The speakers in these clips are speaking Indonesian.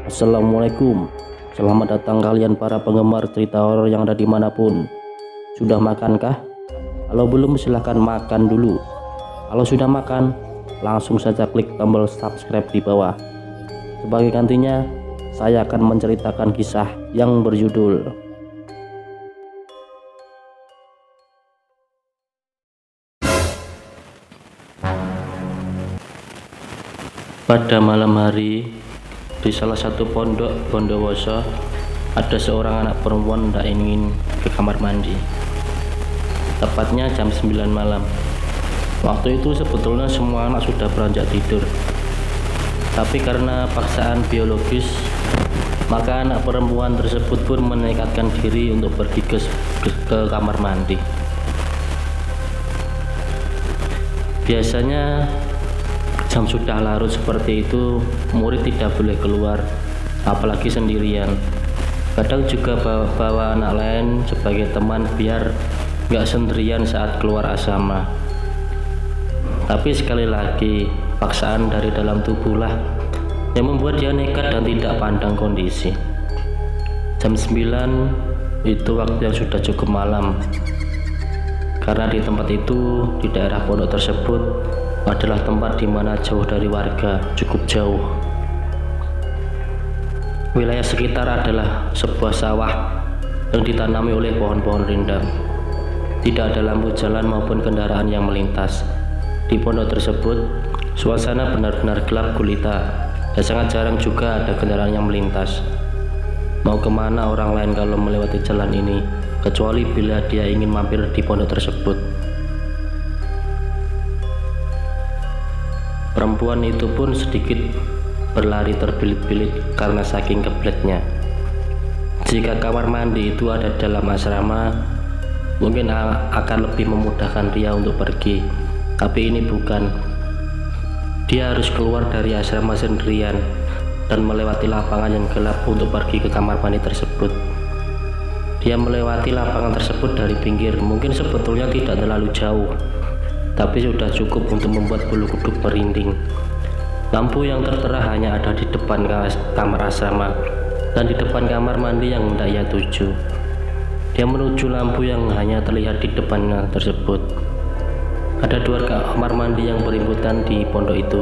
Assalamualaikum. Selamat datang kalian para penggemar cerita horor yang ada dimanapun. Sudah makankah? Kalau belum silahkan makan dulu. Kalau sudah makan, langsung saja klik tombol subscribe di bawah. Sebagai gantinya, saya akan menceritakan kisah yang berjudul Pada malam hari, di salah satu pondok Bondowoso, ada seorang anak perempuan tidak ingin ke kamar mandi. Tepatnya jam 9 malam. Waktu itu sebetulnya semua anak sudah beranjak tidur. Tapi karena paksaan biologis, maka anak perempuan tersebut pun menekatkan diri untuk pergi ke kamar mandi. Biasanya jam sudah larut seperti itu, murid tidak boleh keluar, apalagi sendirian. Kadang juga bawa anak lain sebagai teman biar nggak sendirian saat keluar asrama. Tapi sekali lagi, paksaan dari dalam tubuhlah yang membuat dia nekat dan tidak pandang kondisi. Jam 9 itu waktu yang sudah cukup malam, karena di tempat itu, di daerah pondok tersebut adalah tempat di mana jauh dari warga, cukup jauh. Wilayah sekitar adalah sebuah sawah yang ditanami oleh pohon-pohon rindang. Tidak ada lampu jalan maupun kendaraan yang melintas. Di pondok tersebut, suasana benar-benar gelap gulita dan sangat jarang juga ada kendaraan yang melintas. Mau kemana orang lain kalau melewati jalan ini, kecuali bila dia ingin mampir di pondok tersebut. Perempuan itu pun sedikit berlari terbilit-bilit karena saking kebletnya. Jika kamar mandi itu ada dalam asrama, mungkin akan lebih memudahkan dia untuk pergi. Tapi ini bukan. Dia harus keluar dari asrama sendirian dan melewati lapangan yang gelap untuk pergi ke kamar mandi tersebut. Dia melewati lapangan tersebut dari pinggir, mungkin sebetulnya tidak terlalu jauh, tapi sudah cukup untuk membuat bulu kuduk merinding. Lampu yang tertera hanya ada di depan kamar asrama dan di depan kamar mandi yang hendak ia tuju. Dia menuju lampu yang hanya terlihat di depannya tersebut. Ada dua kamar mandi yang berimbutan di pondok itu.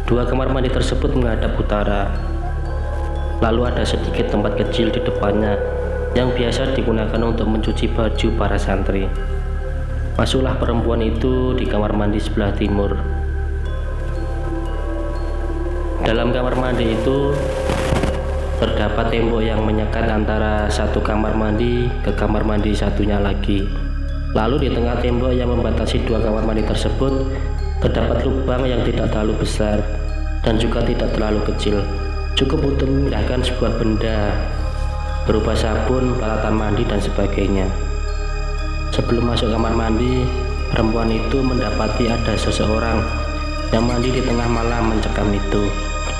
Dua kamar mandi tersebut menghadap utara. Lalu ada sedikit tempat kecil di depannya yang biasa digunakan untuk mencuci baju para santri. Masuklah perempuan itu di kamar mandi sebelah timur. Dalam kamar mandi itu terdapat tembok yang menyekat antara satu kamar mandi ke kamar mandi satunya lagi. Lalu di tengah tembok yang membatasi dua kamar mandi tersebut terdapat lubang yang tidak terlalu besar dan juga tidak terlalu kecil, cukup untuk memindahkan sebuah benda berupa sabun, peralatan mandi, dan sebagainya. Sebelum masuk kamar mandi, perempuan itu mendapati ada seseorang yang mandi di tengah malam mencekam itu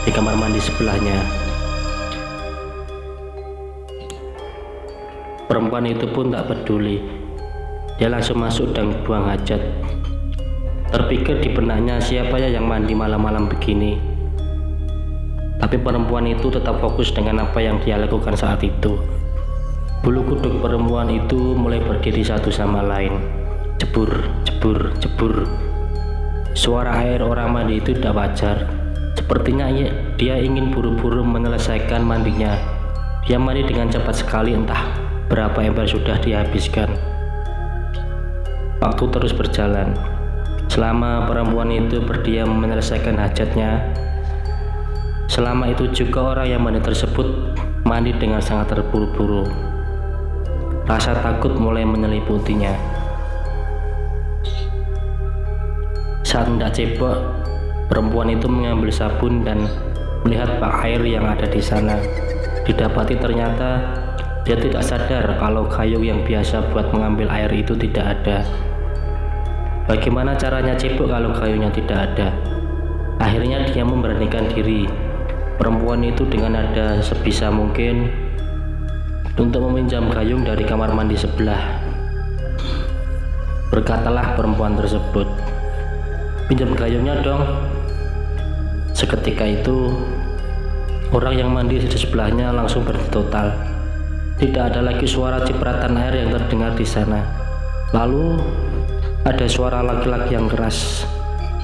di kamar mandi sebelahnya. Perempuan itu pun tak peduli. Dia langsung masuk dan buang hajat. Terpikir di benaknya, siapa ya yang mandi malam-malam begini? Tapi perempuan itu tetap fokus dengan apa yang dia lakukan saat itu. Bulu kuduk perempuan itu mulai berdiri satu sama lain. Jebur, jebur, jebur. Suara air orang mandi itu tidak wajar. Sepertinya dia ingin buru-buru menyelesaikan mandinya. Dia mandi dengan cepat sekali, entah berapa ember sudah dihabiskan. Waktu terus berjalan. Selama perempuan itu berdiam menyelesaikan hajatnya, selama itu juga orang yang mandi tersebut mandi dengan sangat terburu-buru. Rasa takut mulai menyeliputinya. Saat hendak cebok, perempuan itu mengambil sabun dan melihat bak air yang ada di sana. Didapati ternyata dia tidak sadar kalau kayu yang biasa buat mengambil air itu tidak ada. Bagaimana caranya cebok kalau kayunya tidak ada? Akhirnya dia memberanikan diri. Perempuan itu dengan nada sebisa mungkin untuk meminjam gayung dari kamar mandi sebelah. Berkatalah perempuan tersebut, "Pinjam gayungnya dong." Seketika itu, orang yang mandi di sebelahnya langsung berhenti total. Tidak ada lagi suara cipratan air yang terdengar di sana. Lalu, ada suara laki-laki yang keras,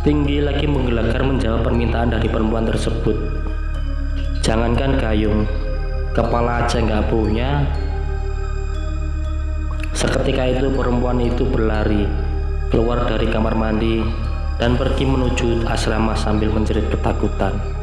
tinggi lagi menggelegar menjawab permintaan dari perempuan tersebut. Jangankan gayung, kepala aja nggak punya. Seketika itu perempuan itu berlari keluar dari kamar mandi dan pergi menuju asrama sambil menjerit ketakutan.